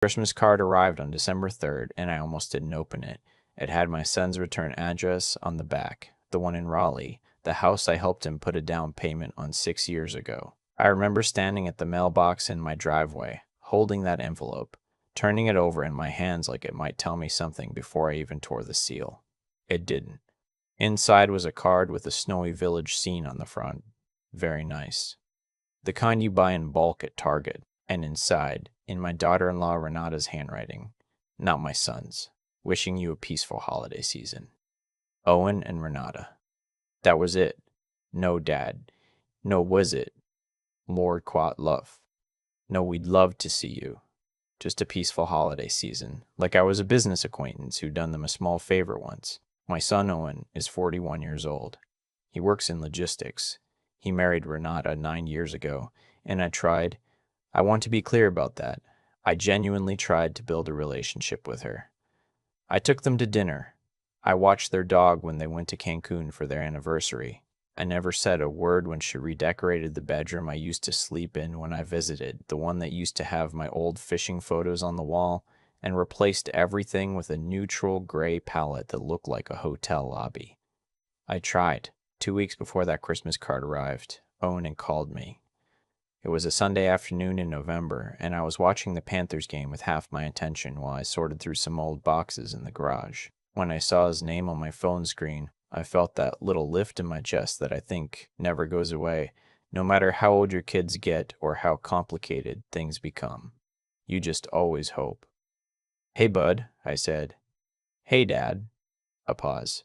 Christmas card arrived on December 3rd, and I almost didn't open it. It had my son's return address on the back, the one in Raleigh, the house I helped him put a down payment on 6 years ago. I remember standing at the mailbox in my driveway, holding that envelope, turning it over in my hands like it might tell me something before I even tore the seal. It didn't. Inside was a card with a snowy village scene on the front. Very nice. The kind you buy in bulk at Target, and inside, in my daughter-in-law Renata's handwriting, not my son's, wishing you a peaceful holiday season. Owen and Renata. That was it. No, Dad. No, was it? Lord Quat Love. No, we'd love to see you. Just a peaceful holiday season, like I was a business acquaintance who'd done them a small favor once. My son Owen is 41 years old. He works in logistics. He married Renata 9 years ago, and I want to be clear about that. I genuinely tried to build a relationship with her. I took them to dinner. I watched their dog when they went to Cancun for their anniversary. I never said a word when she redecorated the bedroom I used to sleep in when I visited, the one that used to have my old fishing photos on the wall, and replaced everything with a neutral gray palette that looked like a hotel lobby. I tried. 2 weeks before that Christmas card arrived, Owen had called me. It was a Sunday afternoon in November, and I was watching the Panthers game with half my attention while I sorted through some old boxes in the garage. When I saw his name on my phone screen, I felt that little lift in my chest that I think never goes away, no matter how old your kids get or how complicated things become. You just always hope. "Hey, bud," I said. "Hey, Dad." A pause.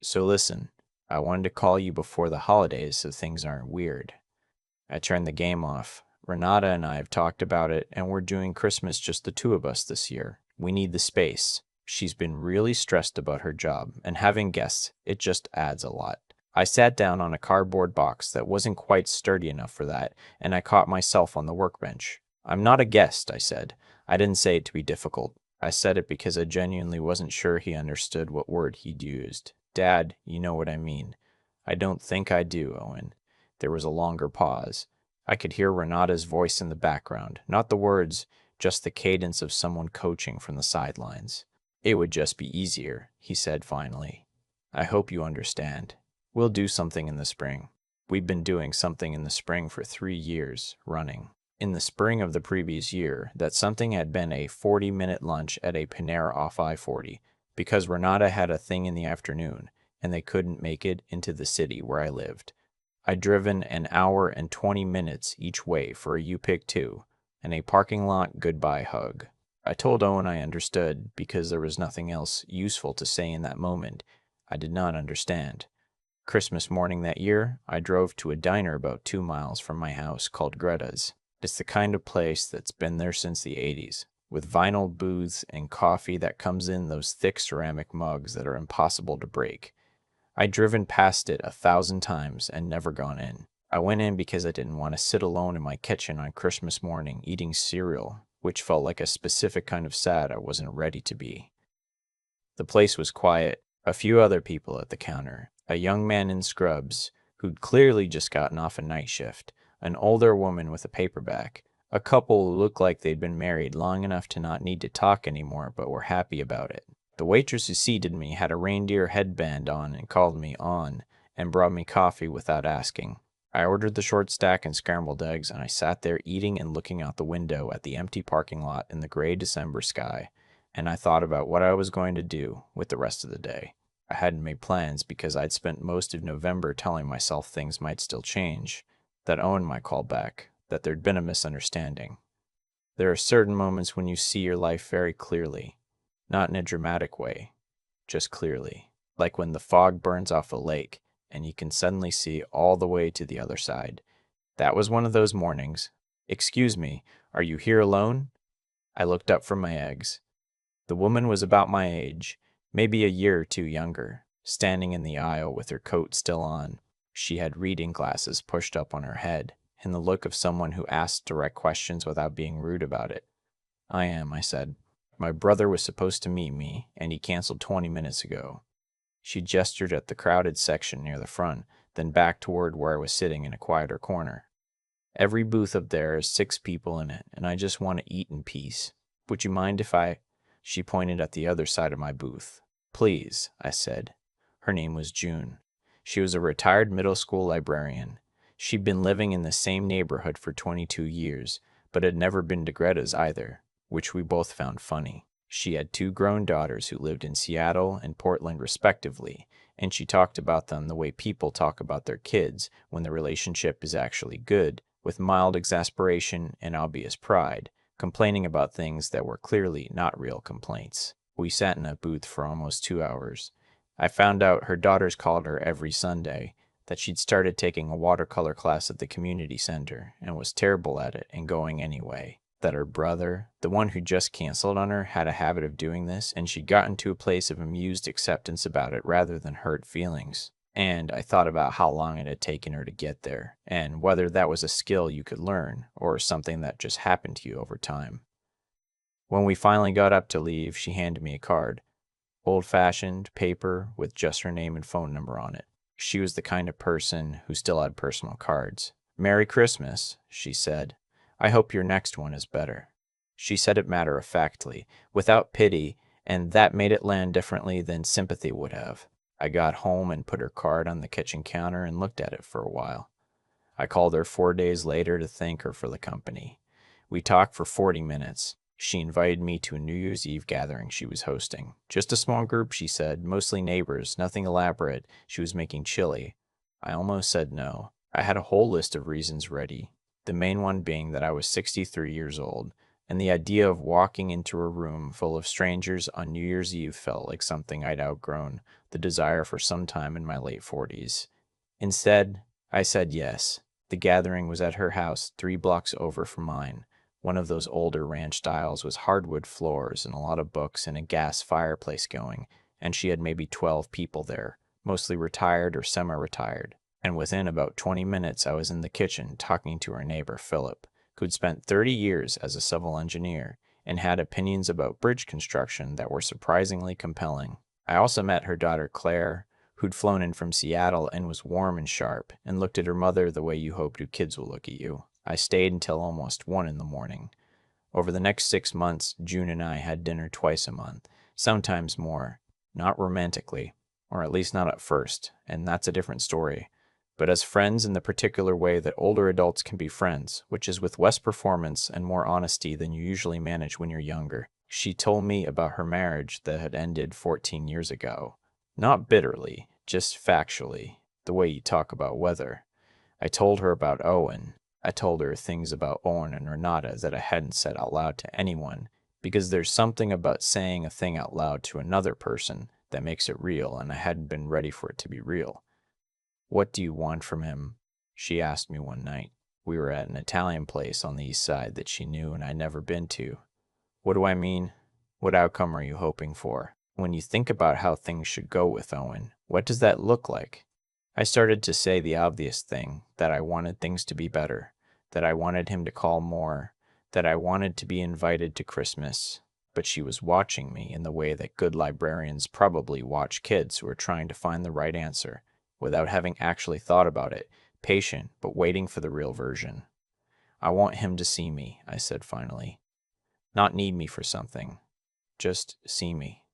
"So listen, I wanted to call you before the holidays so things aren't weird." I turned the game off. Renata and I have talked about it, and we're doing Christmas just the two of us this year. We need the space. She's been really stressed about her job, and having guests, it just adds a lot. I sat down on a cardboard box that wasn't quite sturdy enough for that, and I caught myself on the workbench. "I'm not a guest," I said. I didn't say it to be difficult. I said it because I genuinely wasn't sure he understood what word he'd used. "Dad, you know what I mean." "I don't think I do, Owen." There was a longer pause. I could hear Renata's voice in the background, not the words, just the cadence of someone coaching from the sidelines. "It would just be easier," he said finally. "I hope you understand. We'll do something in the spring." We'd been doing something in the spring for 3 years, running. In the spring of the previous year, that something had been a 40-minute lunch at a Panera off I-40, because Renata had a thing in the afternoon, and they couldn't make it into the city where I lived. I'd driven an hour and 20 minutes each way for a U-Pick 2 and a parking lot goodbye hug. I told Owen I understood because there was nothing else useful to say in that moment. I did not understand. Christmas morning that year, I drove to a diner about 2 miles from my house called Greta's. It's the kind of place that's been there since the 80s, with vinyl booths and coffee that comes in those thick ceramic mugs that are impossible to break. I'd driven past it 1,000 times and never gone in. I went in because I didn't want to sit alone in my kitchen on Christmas morning eating cereal, which felt like a specific kind of sad I wasn't ready to be. The place was quiet, a few other people at the counter, a young man in scrubs who'd clearly just gotten off a night shift, an older woman with a paperback, a couple who looked like they'd been married long enough to not need to talk anymore but were happy about it. The waitress who seated me had a reindeer headband on and called me on and brought me coffee without asking. I ordered the short stack and scrambled eggs, and I sat there eating and looking out the window at the empty parking lot in the gray December sky, and I thought about what I was going to do with the rest of the day. I hadn't made plans because I'd spent most of November telling myself things might still change, that Owen might call back, that there'd been a misunderstanding. There are certain moments when you see your life very clearly. Not in a dramatic way, just clearly, like when the fog burns off a lake and you can suddenly see all the way to the other side. That was one of those mornings. "Excuse me, are you here alone?" I looked up from my eggs. The woman was about my age, maybe a year or two younger, standing in the aisle with her coat still on. She had reading glasses pushed up on her head, and the look of someone who asked direct questions without being rude about it. "I am," I said. "My brother was supposed to meet me, and he canceled 20 minutes ago." She gestured at the crowded section near the front, then back toward where I was sitting in a quieter corner. "Every booth up there has 6 people in it, and I just want to eat in peace." Would you mind if I... She pointed at the other side of my booth. Please, I said. Her name was June. She was a retired middle school librarian. She'd been living in the same neighborhood for 22 years, but had never been to Greta's either, which we both found funny. She had two grown daughters who lived in Seattle and Portland respectively, and she talked about them the way people talk about their kids when the relationship is actually good, with mild exasperation and obvious pride, complaining about things that were clearly not real complaints. We sat in a booth for almost 2 hours. I found out her daughters called her every Sunday, that she'd started taking a watercolor class at the community center and was terrible at it and going anyway. That her brother, the one who just canceled on her, had a habit of doing this, and she'd gotten to a place of amused acceptance about it rather than hurt feelings. And I thought about how long it had taken her to get there, and whether that was a skill you could learn, or something that just happened to you over time. When we finally got up to leave, she handed me a card. Old-fashioned, paper, with just her name and phone number on it. She was the kind of person who still had personal cards. "Merry Christmas," she said. "I hope your next one is better." She said it matter-of-factly, without pity, and that made it land differently than sympathy would have. I got home and put her card on the kitchen counter and looked at it for a while. I called her 4 days later to thank her for the company. We talked for 40 minutes. She invited me to a New Year's Eve gathering she was hosting. Just a small group, she said, mostly neighbors, nothing elaborate. She was making chili. I almost said no. I had a whole list of reasons ready, the main one being that I was 63 years old, and the idea of walking into a room full of strangers on New Year's Eve felt like something I'd outgrown, the desire for some time in my late 40s. Instead, I said yes. The gathering was at her house 3 blocks over from mine. One of those older ranch styles with hardwood floors and a lot of books and a gas fireplace going, and she had maybe 12 people there, mostly retired or semi-retired. And within about 20 minutes I was in the kitchen talking to her neighbor Philip, who'd spent 30 years as a civil engineer and had opinions about bridge construction that were surprisingly compelling. I also met her daughter Claire, who'd flown in from Seattle and was warm and sharp, and looked at her mother the way you hope your kids will look at you. I stayed until almost 1 in the morning. Over the next 6 months, June and I had dinner twice a month, sometimes more. Not romantically, or at least not at first, and that's a different story. But as friends in the particular way that older adults can be friends, which is with less performance and more honesty than you usually manage when you're younger. She told me about her marriage that had ended 14 years ago. Not bitterly, just factually, the way you talk about weather. I told her about Owen. I told her things about Owen and Renata that I hadn't said out loud to anyone, because there's something about saying a thing out loud to another person that makes it real, and I hadn't been ready for it to be real. "What do you want from him?" she asked me one night. We were at an Italian place on the east side that she knew and I'd never been to. "What do I mean? What outcome are you hoping for? When you think about how things should go with Owen, what does that look like?" I started to say the obvious thing, that I wanted things to be better, that I wanted him to call more, that I wanted to be invited to Christmas. But she was watching me in the way that good librarians probably watch kids who are trying to find the right answer, without having actually thought about it, patient but waiting for the real version. "I want him to see me," I said finally. "Not need me for something. Just see me."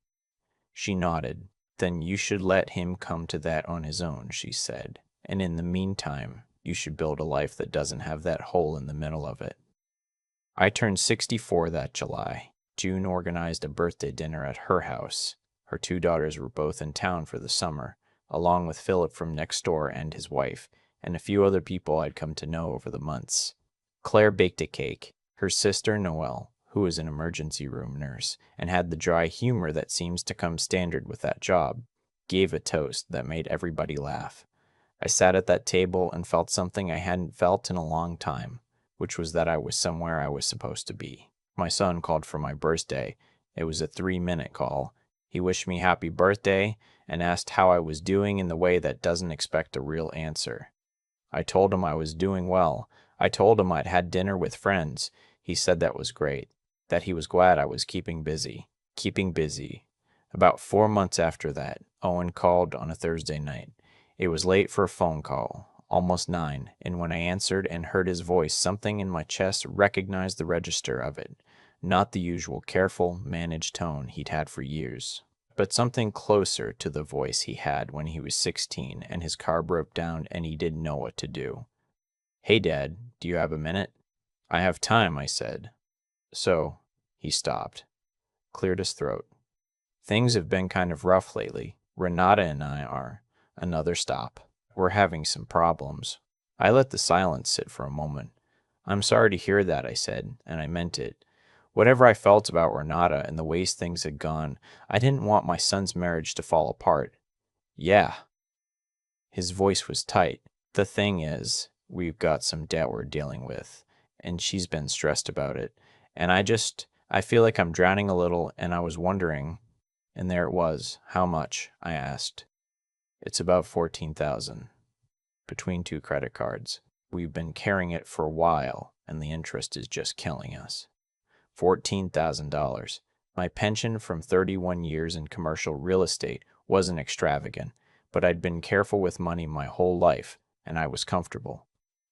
She nodded. "Then you should let him come to that on his own," she said. "And in the meantime, you should build a life that doesn't have that hole in the middle of it." I turned 64 that July. June organized a birthday dinner at her house. Her 2 daughters were both in town for the summer, along with Philip from next door and his wife, and a few other people I'd come to know over the months. Claire baked a cake. Her sister, Noelle, who was an emergency room nurse and had the dry humor that seems to come standard with that job, gave a toast that made everybody laugh. I sat at that table and felt something I hadn't felt in a long time, which was that I was somewhere I was supposed to be. My son called for my birthday. It was a 3-minute call. He wished me happy birthday and asked how I was doing in the way that doesn't expect a real answer. I told him I was doing well. I told him I'd had dinner with friends. He said that was great, that he was glad I was keeping busy. Keeping busy. About 4 months after that, Owen called on a Thursday night. It was late for a phone call, almost 9, and when I answered and heard his voice, something in my chest recognized the register of it. Not the usual careful, managed tone he'd had for years, but something closer to the voice he had when he was 16 and his car broke down and he didn't know what to do. "Hey, Dad, do you have a minute?" "I have time," I said. "So," he stopped, cleared his throat. "Things have been kind of rough lately. Renata and I are." Another stop. "We're having some problems." I let the silence sit for a moment. "I'm sorry to hear that," I said, and I meant it. Whatever I felt about Renata and the ways things had gone, I didn't want my son's marriage to fall apart. "Yeah." His voice was tight. "The thing is, we've got some debt we're dealing with, and she's been stressed about it. And I feel like I'm drowning a little, and I was wondering," and there it was. "How much?" I asked. "It's about 14,000 between two credit cards. We've been carrying it for a while, and the interest is just killing us." $14,000. My pension from 31 years in commercial real estate wasn't extravagant, but I'd been careful with money my whole life, and I was comfortable.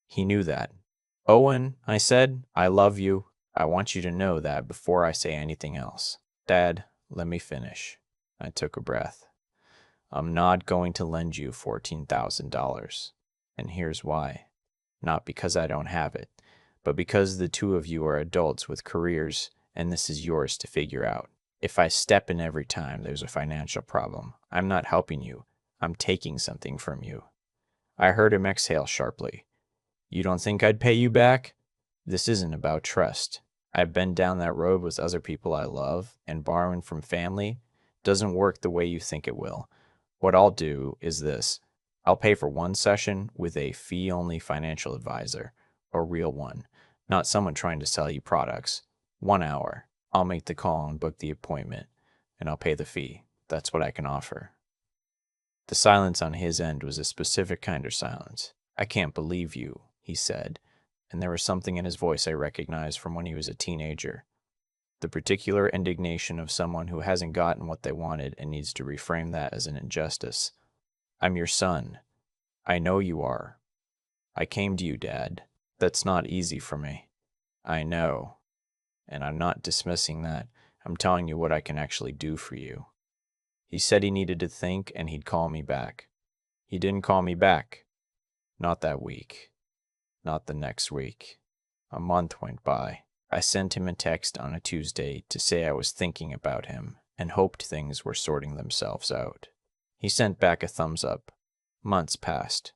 He knew that. "Owen," I said, "I love you. I want you to know that before I say anything else." "Dad, let me finish." I took a breath. "I'm not going to lend you $14,000. And here's why. Not because I don't have it, but because the two of you are adults with careers, and this is yours to figure out. If I step in every time there's a financial problem, I'm not helping you. I'm taking something from you." I heard him exhale sharply. "You don't think I'd pay you back?" "This isn't about trust. I've been down that road with other people I love, and borrowing from family doesn't work the way you think it will. What I'll do is this. I'll pay for one session with a fee-only financial advisor, a real one, not someone trying to sell you products. 1 hour. I'll make the call and book the appointment, and I'll pay the fee. That's what I can offer." The silence on his end was a specific kind of silence. "I can't believe you," he said, and there was something in his voice I recognized from when he was a teenager. The particular indignation of someone who hasn't gotten what they wanted and needs to reframe that as an injustice. "I'm your son. I know you are. I came to you, Dad. That's not easy for me." "I know. And I'm not dismissing that. I'm telling you what I can actually do for you." He said he needed to think and he'd call me back. He didn't call me back. Not that week. Not the next week. A month went by. I sent him a text on a Tuesday to say I was thinking about him and hoped things were sorting themselves out. He sent back a thumbs up. Months passed.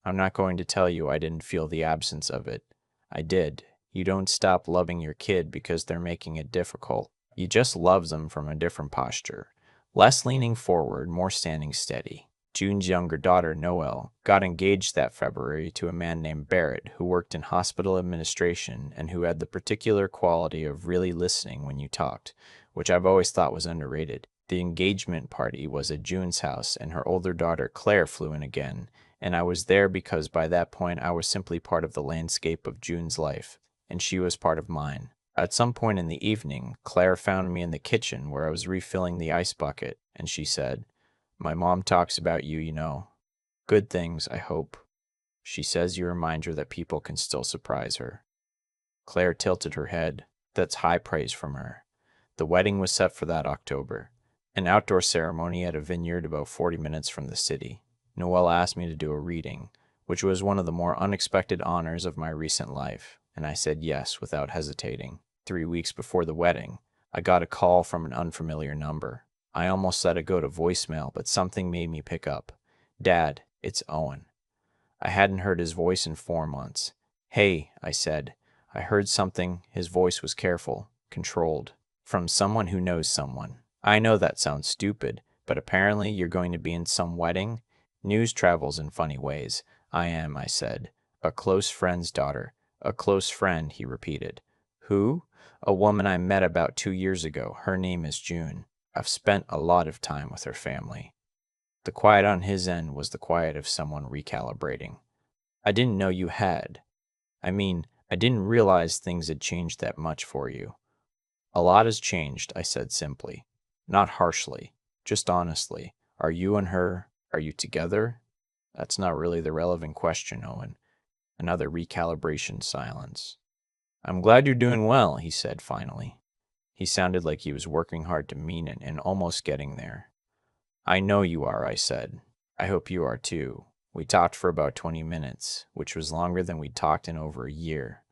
I'm not going to tell you I didn't feel the absence of it. I did. You don't stop loving your kid because they're making it difficult. You just love them from a different posture. Less leaning forward, more standing steady. June's younger daughter, Noelle, got engaged that February to a man named Barrett who worked in hospital administration and who had the particular quality of really listening when you talked, which I've always thought was underrated. The engagement party was at June's house, and her older daughter, Claire, flew in again, and I was there because by that point I was simply part of the landscape of June's life, and she was part of mine. At some point in the evening, Claire found me in the kitchen where I was refilling the ice bucket, and she said, "My mom talks about you, you know. Good things, I hope. She says you remind her that people can still surprise her." Claire tilted her head. That's high praise from her. The wedding was set for that October. An outdoor ceremony at a vineyard about 40 minutes from the city. Noelle asked me to do a reading, which was one of the more unexpected honors of my recent life, and I said yes without hesitating. 3 weeks before the wedding, I got a call from an unfamiliar number. I almost let it go to voicemail, but something made me pick up. "Dad, it's Owen." I hadn't heard his voice in 4 months. "Hey," I said. I heard something. His voice was careful, controlled. "From someone who knows someone. I know that sounds stupid, but apparently you're going to be in some wedding. News travels in funny ways." "I am," I said. "A close friend's daughter." "A close friend," he repeated. "Who?" "A woman I met about 2 years ago. Her name is June. I've spent a lot of time with her family." The quiet on his end was the quiet of someone recalibrating. "I didn't know you had. I didn't realize things had changed that much for you." "A lot has changed," I said simply. Not harshly, just honestly. Are you together?" "That's not really the relevant question, Owen." Another recalibration silence. "I'm glad you're doing well," he said finally. He sounded like he was working hard to mean it and almost getting there. I know you are, I said. I hope you are too. We talked for about 20 minutes, which was longer than we'd talked in over a year.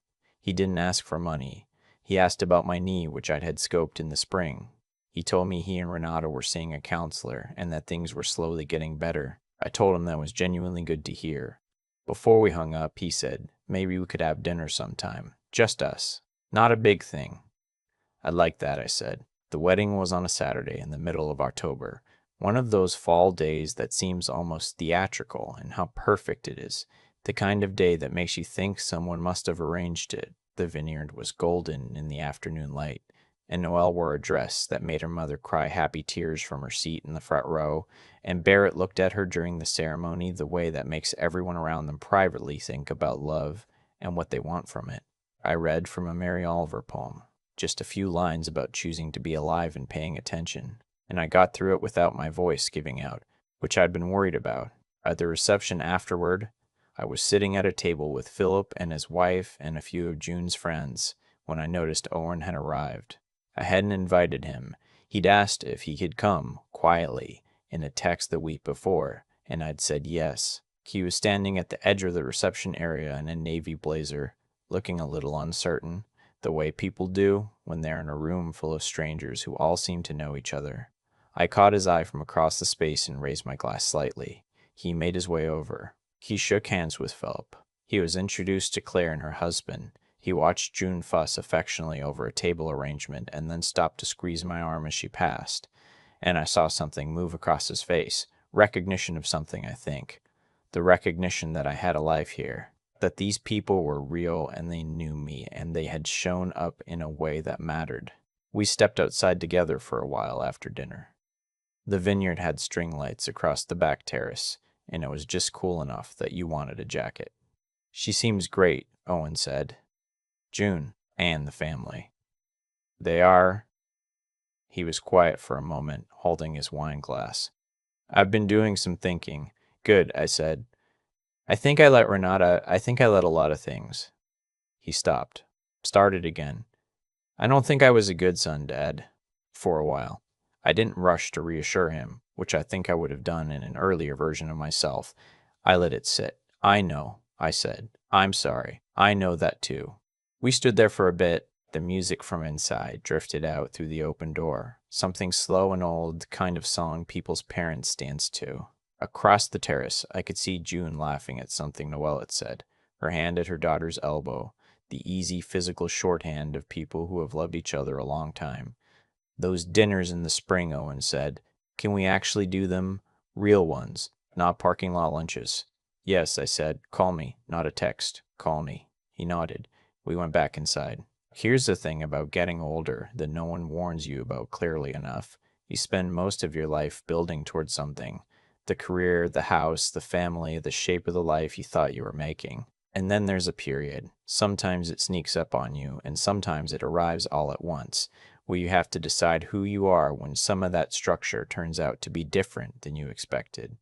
He didn't ask for money. He asked about my knee, which I'd had scoped in the spring. He told me he and Renata were seeing a counselor and that things were slowly getting better. I told him that was genuinely good to hear. Before we hung up, he said, maybe we could have dinner sometime. Just us. Not a big thing. I'd like that, I said. The wedding was on a Saturday in the middle of October, one of those fall days that seems almost theatrical in how perfect it is, the kind of day that makes you think someone must have arranged it. The vineyard was golden in the afternoon light, and Noelle wore a dress that made her mother cry happy tears from her seat in the front row, and Barrett looked at her during the ceremony the way that makes everyone around them privately think about love and what they want from it. I read from a Mary Oliver poem, just a few lines about choosing to be alive and paying attention, and I got through it without my voice giving out, which I'd been worried about. At the reception afterward, I was sitting at a table with Philip and his wife and a few of June's friends when I noticed Owen had arrived. I hadn't invited him. He'd asked if he could come, quietly, in a text the week before, and I'd said yes. He was standing at the edge of the reception area in a navy blazer, looking a little uncertain, the way people do when they're in a room full of strangers who all seem to know each other. I caught his eye from across the space and raised my glass slightly. He made his way over. He shook hands with Philip. He was introduced to Claire and her husband. He watched June fuss affectionately over a table arrangement and then stopped to squeeze my arm as she passed. And I saw something move across his face. Recognition of something, I think. The recognition that I had a life here, that these people were real and they knew me and they had shown up in a way that mattered. We stepped outside together for a while after dinner. The vineyard had string lights across the back terrace, and it was just cool enough that you wanted a jacket. She seems great, Owen said. June and the family. They are. He was quiet for a moment, holding his wine glass. I've been doing some thinking. Good, I said. I think I let a lot of things. He stopped, started again. I don't think I was a good son, Dad. For a while. I didn't rush to reassure him, which I think I would have done in an earlier version of myself. I let it sit. I know, I said. I'm sorry. I know that too. We stood there for a bit. The music from inside drifted out through the open door, something slow and old, the kind of song people's parents dance to. Across the terrace, I could see June laughing at something Noelle had said, her hand at her daughter's elbow, the easy physical shorthand of people who have loved each other a long time. Those dinners in the spring, Owen said. Can we actually do them? Real ones, not parking lot lunches. Yes, I said. Call me, not a text. Call me. He nodded. We went back inside. Here's the thing about getting older that no one warns you about clearly enough. You spend most of your life building towards something. The career, the house, the family, the shape of the life you thought you were making. And then there's a period. Sometimes it sneaks up on you, and sometimes it arrives all at once, where you have to decide who you are when some of that structure turns out to be different than you expected.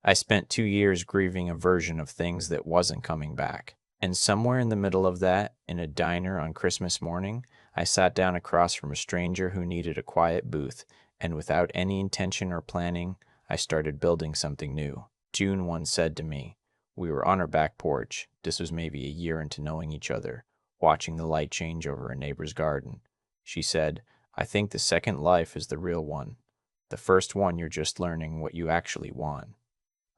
I spent 2 years grieving a version of things that wasn't coming back. And somewhere in the middle of that, in a diner on Christmas morning, I sat down across from a stranger who needed a quiet booth, and without any intention or planning, I started building something new. June once said to me, we were on our back porch, this was maybe a year into knowing each other, watching the light change over a neighbor's garden. She said, I think the second life is the real one. The first one you're just learning what you actually want.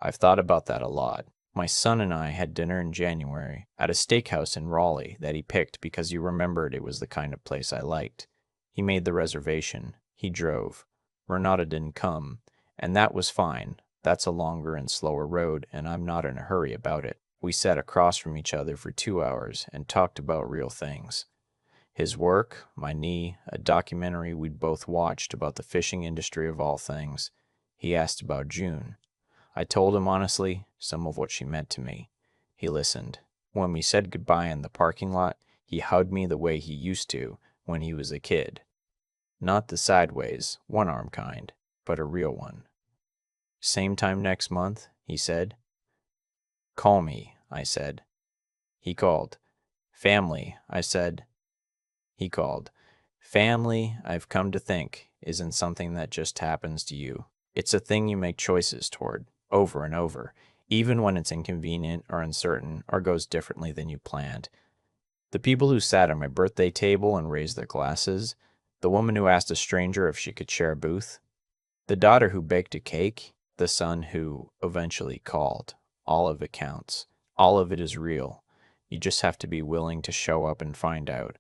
I've thought about that a lot. My son and I had dinner in January at a steakhouse in Raleigh that he picked because he remembered it was the kind of place I liked. He made the reservation. He drove. Renata didn't come, and that was fine. That's a longer and slower road, and I'm not in a hurry about it. We sat across from each other for 2 hours and talked about real things. His work, my knee, a documentary we'd both watched about the fishing industry of all things. He asked about June. I told him honestly some of what she meant to me. He listened. When we said goodbye in the parking lot, he hugged me the way he used to when he was a kid. Not the sideways, one-arm kind, but a real one. Same time next month, he said. Call me, I said. He called. Family, I said. He called. Family, I've come to think, isn't something that just happens to you. It's a thing you make choices toward, over and over, even when it's inconvenient or uncertain or goes differently than you planned. The people who sat at my birthday table and raised their glasses, the woman who asked a stranger if she could share a booth, the daughter who baked a cake, the son who eventually called. All of it counts. All of it is real. You just have to be willing to show up and find out.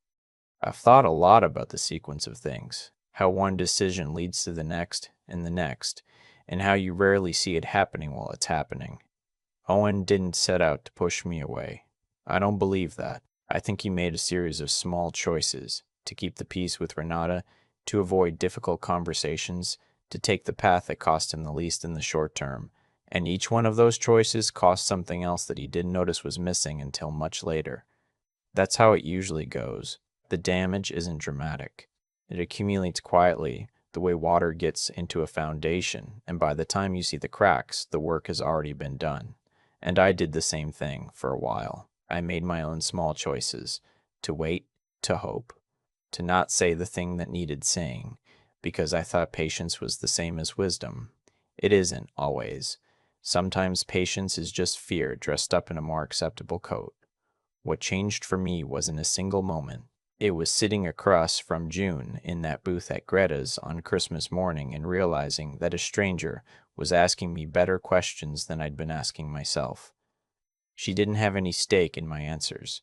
I've thought a lot about the sequence of things, how one decision leads to the next, and how you rarely see it happening while it's happening. Owen didn't set out to push me away. I don't believe that. I think he made a series of small choices to keep the peace with Renata, to avoid difficult conversations, to take the path that cost him the least in the short term. And each one of those choices cost something else that he didn't notice was missing until much later. That's how it usually goes. The damage isn't dramatic. It accumulates quietly, the way water gets into a foundation, and by the time you see the cracks, the work has already been done. And I did the same thing for a while. I made my own small choices to wait, to hope, to not say the thing that needed saying, because I thought patience was the same as wisdom. It isn't, always. Sometimes patience is just fear dressed up in a more acceptable coat. What changed for me wasn't a single moment. It was sitting across from June in that booth at Greta's on Christmas morning and realizing that a stranger was asking me better questions than I'd been asking myself. She didn't have any stake in my answers.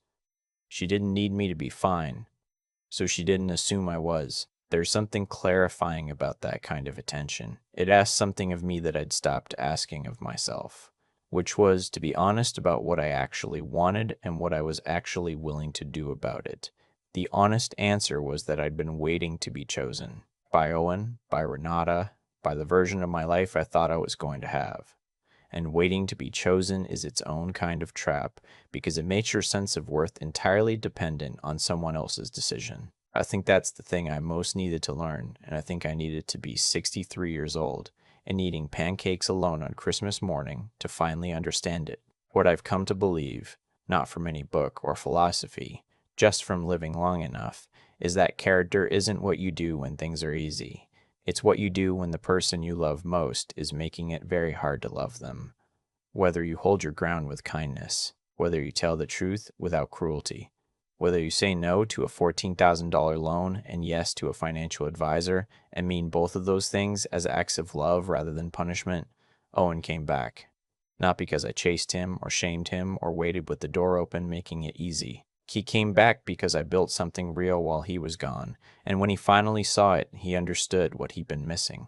She didn't need me to be fine, so she didn't assume I was. There's something clarifying about that kind of attention. It asked something of me that I'd stopped asking of myself, which was to be honest about what I actually wanted and what I was actually willing to do about it. The honest answer was that I'd been waiting to be chosen by Owen, by Renata, by the version of my life I thought I was going to have. And waiting to be chosen is its own kind of trap because it makes your sense of worth entirely dependent on someone else's decision. I think that's the thing I most needed to learn, and I think I needed to be 63 years old and eating pancakes alone on Christmas morning to finally understand it. What I've come to believe, not from any book or philosophy, just from living long enough, is that character isn't what you do when things are easy. It's what you do when the person you love most is making it very hard to love them. Whether you hold your ground with kindness, whether you tell the truth without cruelty, whether you say no to a $14,000 loan and yes to a financial advisor and mean both of those things as acts of love rather than punishment, Owen came back. Not because I chased him or shamed him or waited with the door open, making it easy. He came back because I built something real while he was gone, and when he finally saw it, he understood what he'd been missing.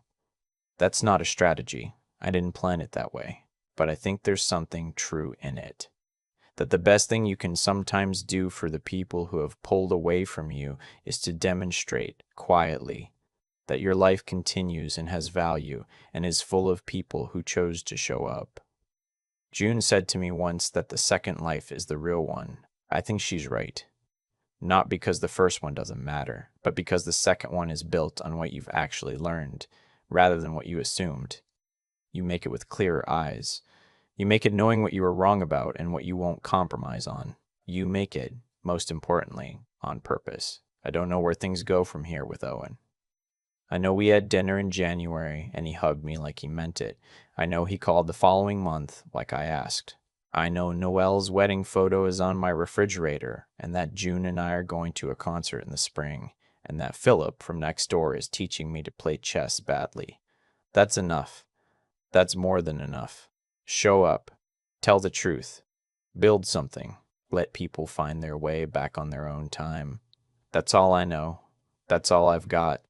That's not a strategy. I didn't plan it that way, but I think there's something true in it. That the best thing you can sometimes do for the people who have pulled away from you is to demonstrate, quietly, that your life continues and has value and is full of people who chose to show up. June said to me once that the second life is the real one. I think she's right. Not because the first one doesn't matter, but because the second one is built on what you've actually learned, rather than what you assumed. You make it with clearer eyes. You make it knowing what you were wrong about and what you won't compromise on. You make it, most importantly, on purpose. I don't know where things go from here with Owen. I know we had dinner in January and he hugged me like he meant it. I know he called the following month like I asked. I know Noelle's wedding photo is on my refrigerator and that June and I are going to a concert in the spring and that Philip from next door is teaching me to play chess badly. That's enough. That's more than enough. Show up. Tell the truth. Build something. Let people find their way back on their own time. That's all I know. That's all I've got.